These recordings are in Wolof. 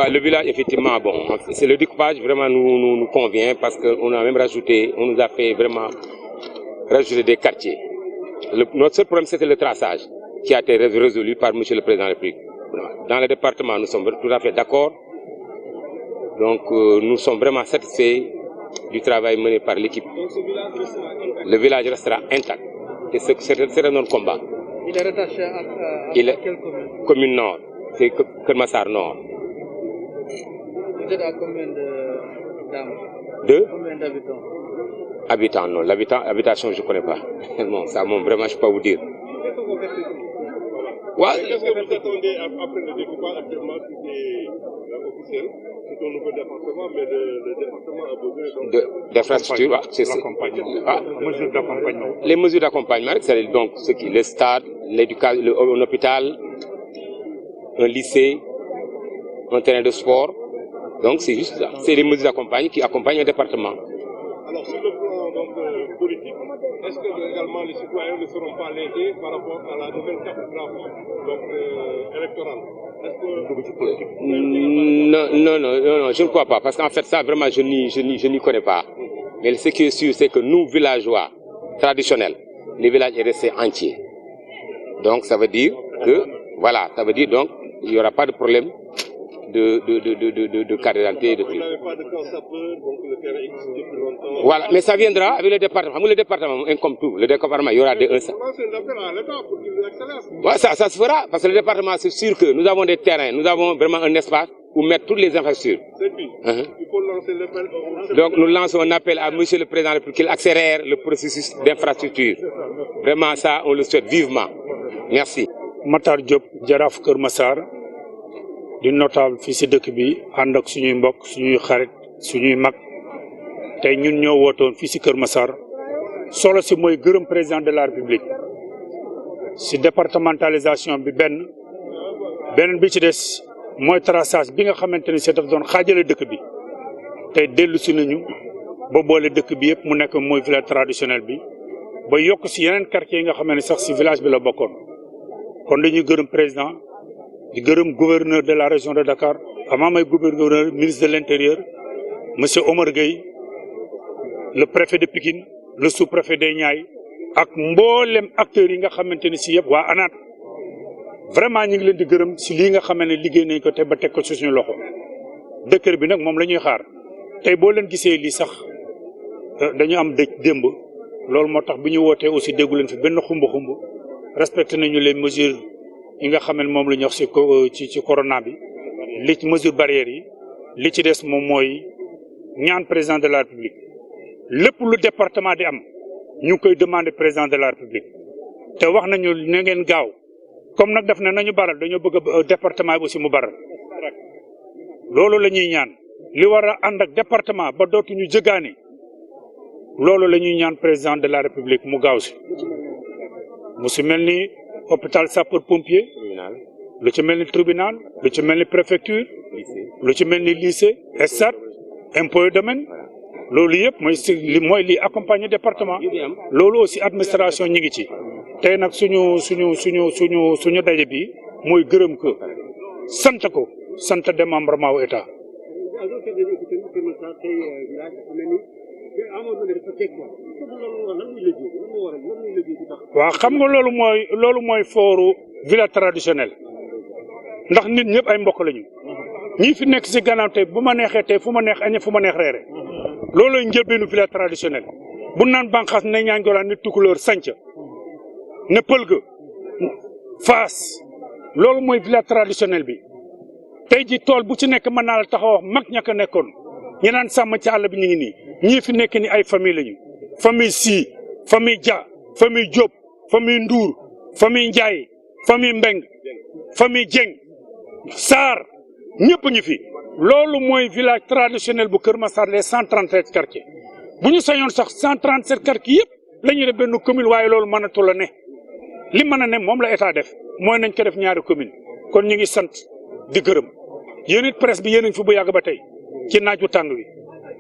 Le village, effectivement, bon, c'est le découpage vraiment nous convient parce qu'on a même rajouté, on nous a fait vraiment rajouter des quartiers. Notre seul problème, c'était le traçage qui a été résolu par M. le Président de la République. Dans le département, nous sommes tout à fait d'accord. Donc, nous sommes vraiment satisfaits du travail mené par l'équipe. Le village restera intact. Et c'est notre combat. Il est rattaché à quelle commune? Commune Nord. C'est Kermassar Nord. Vous êtes à combien d'âmes? Combien d'habitants? Habitants, non. L'habitation, je ne connais pas. Non, ça, vraiment, je ne peux pas vous dire. Ouais. Qu'est-ce que vous attendez après le découpage actuellement? C'est officiel. C'est au nouveau département, mais le département a besoin d'infrastructures. C'est mesures d'accompagnement. Les mesures d'accompagnement, c'est donc le stade, l'éducation, un hôpital, un lycée, un terrain de sport. Donc c'est juste ça. C'est les mesures d'accompagnement qui accompagnent un département. Alors sur le plan donc, politique, est-ce que également les citoyens ne seront pas lésés par rapport à la nouvelle cartographie électorale? Non, je ne crois pas. Parce qu'en fait, ça, vraiment, je n'y connais pas. Mais ce qui est sûr, c'est que nous, villageois traditionnels, le village est resté entier. Donc, ça veut dire que, voilà, ça veut dire donc, il n'y aura pas de problème de carte d'identité et de tout. Vous n'avez pas de camp sapeur, donc le terrain existe depuis longtemps. Voilà, mais ça viendra avec le département. Le département, comme tout, le département, il y aura des... C'est un appel à l'État pour qu'il accélère. Ouais, ça se fera, parce que le département, c'est sûr que nous avons des terrains, nous avons vraiment un espace où mettre toutes les infrastructures. C'est puis, il faut lancer l'appel. Donc nous lançons un appel à M. le Président pour qu'il accélère le processus d'infrastructure. Vraiment, ça, on le souhaite vivement. Merci. Matar Diop, Jaraaf Kër Massar, di notable fii si dëkk bi ànd ak suñuy mbokk suñuy xarit suñuy mag tey ñun ñoo wootoon fii si Kër Massar solo si mooy gërëm président de la République si départementalisation bi benn bi ci des mooy traçage bi nga xamante ni c'est daf doon xaajale dëkk bi tey dellu si nañu ba boole dëkk bi yëpp mu nekk mooy village traditionnel bi ba yokk si yeneen quartier yi nga xam ne sax si village bi la bokkoon kon dañuy gërëm président di gërëm gouverneur de la région de Dakar avant may gouverneur ministre de l'intérieur monsieur Omar Gueye le préfet de Pikine le sous-préfet des Niayes ak mboolem acteurs yi nga xamante ni si yëpp waa ANAT vraiment ñu ngi leen di gërëm si lii nga xam ne liggéey nañ ko te ba teg ko ci suñu loxo décret bi nag moom la ñuy xaar tey boo leen gisee lii sax dañu am dëj démb loolu moo tax bi ñu wootee aussi déggu leen fi benn xumb respecté nañu les mesures yi nga xam ne moom la ñu wax ci corona bi li ci mesure barrières yi li ci des moom mooy ñaan président de la République lépp lu département di am ñu ngi koy demander président de la République te wax nañu na ngeen gaaw comme nag def na nañu baral dañoo bëgg département bi aussi mu baral loolu la ñuy ñaan li war a ànd ak département ba dootuñu jëgaani loolu la ñuy ñaan président de la République mu gaaw si mu si mel ni hôpital sapeur pompier lu ci mel ni tribunal lu ci mel ni préfecture lu ci mel ni lycée stade impôt et domaine loolu yëpp mooy li accompagner département loolu aussi administration ñi ngi ci tey nag suñu daje bi mooy gërëm ko sant démembrement wu état waaw xam nga loolu mooy fooru village traditionnel ndax nit ñëpp ay mbokk lañu ñi fi nekk si gannaaw tey bu ma neexee tey fu ma neex añe fu ma neex reere loolooy njëlbeenu village traditionnel bu naan banqaas ne ñaan golaan ne tukulóor sanc ne pëlga faas loolu mooy village traditionnel bi tey ji tool bu ci nekk mën naa la taxaw wax mag ña ko nekkoon ñi naan sàmm ci àll bi ñu ngi nii ñii fi nekk ni ay famille lañu famille Sy famille Dia famille Diop famille Ndour famille Ndiaye famille Mbeng famille Dieng Sarr ñëpp ñu fi loolu mooy village traditionnel bu Kër Massar les 137 quartiers bu ñu sañoon sax 137 quartiers yëpp la ñuy def benn commune waaye loolu mënatul a ne li mën a ne moom la état def mooy nañ ko def ñaari commune kon ñu ngi sant di gërëm yéen it presse bi yéen a ngi fi bu yàgg ba tey ci naaju tàng wi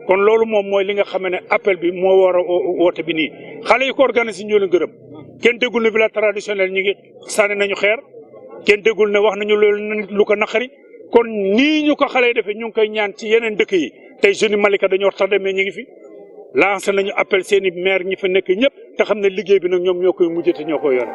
kon loolu moom mooy li nga xam ne appel bi moo war a woote bi nii xale yi ko organisé ñoo leen gërëm kenn déggul ne village traditionnel ñi ngi sànni nañu xeer kenn déggul ne wax nañu loolu lu ko naqari kon nii ñu ko xale yi defee ñu ngi koy ñaan ci yeneen dëkk yi tey jeunes yi Malika dañoo tardé mais ñu ngi fi lancé nañu appel seen i maire ñi fa nekk ñëpp te xam ne liggéey bi nag ñoom ñoo koy mujjee te ñoo koy yore.